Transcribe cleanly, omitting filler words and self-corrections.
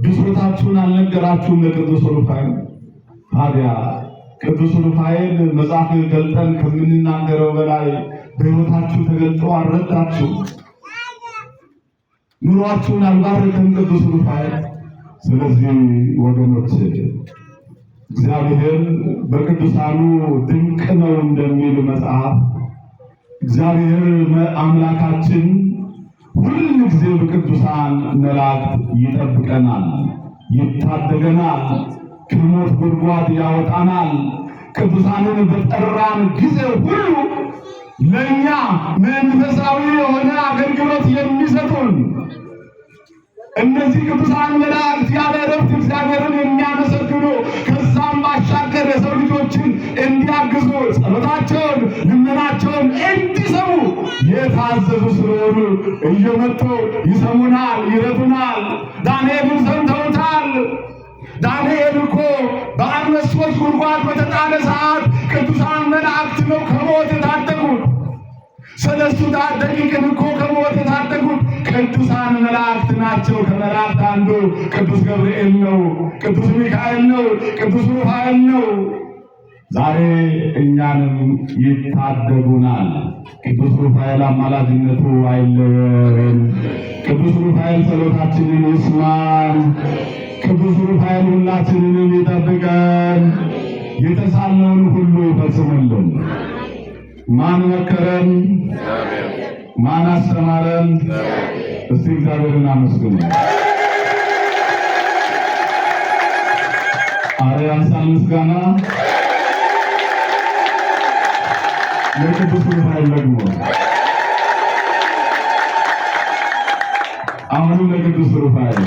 ብሶታችሁን አልነገራችሁም ለቅዱስ ሩፋኤል? ታዲያ ቅዱስ ሩፋኤል መጽሐፍ ገልጠን ከምንናገረው በላይ በሕይወታችሁ ተገልጦ አልረዳችሁ? ኑሯችሁን አልባረከም ቅዱስ ሩፋኤል? ስለዚህ ወገኖች እግዚአብሔር በቅዱሳኑ ድንቅ ነው እንደሚል መጽሐፍ እግዚአብሔር አምላካችን ሁል ጊዜ በቅዱሳን መላእክት ይጠብቀናል፣ ይታደገናል፣ ከሞት ጉድጓድ ያወጣናል። ቅዱሳንን በጠራን ጊዜ ሁሉ ለእኛ መንፈሳዊ የሆነ አገልግሎት የሚሰጡን እነዚህ ቅዱሳን መላእክት ያለ እረፍት እግዚአብሔርን የሚያመሰግኑ ከዛም ባሻገር የሰው ልጆችን እንዲያግዙ ጸሎታቸውን፣ ልመናቸውን እንዲሰሙ የታዘዙ ስለሆኑ እየመጡ ይሰሙናል፣ ይረዱናል። ዳንኤልን ሰምተውታል። ዳንኤል እኮ በአንበሶች ጉድጓድ በተጣለ ሰዓት ቅዱሳን መላእክት ነው ከሞት የታደጉት። ሰለስቱ ደቂቅን እኮ ከሞት የታደጉት ቅዱሳን መላእክት ናቸው። ከመላእክት አንዱ ቅዱስ ገብርኤል ነው፣ ቅዱስ ሚካኤል ነው፣ ቅዱስ ሩፋኤል ነው። ዛሬ እኛንም ይታደጉናል። ቅዱስ ሩፋኤል አማላጅነቱ አይለየን። ቅዱስ ሩፋኤል ጸሎታችንን ይስማን። ቅዱስ ሩፋኤል ሁላችንንም ይጠብቀን፣ የተሳለውን ሁሉ ይፈጽምልን። ማን መከረን? ማን አስተማረን? እስቲ እግዚአብሔርን አመስግኑ። ያንሳል ምስጋና ለቅዱስ ሩፋኤል ደግሞ አሁንም ለቅዱስ ሩፋኤል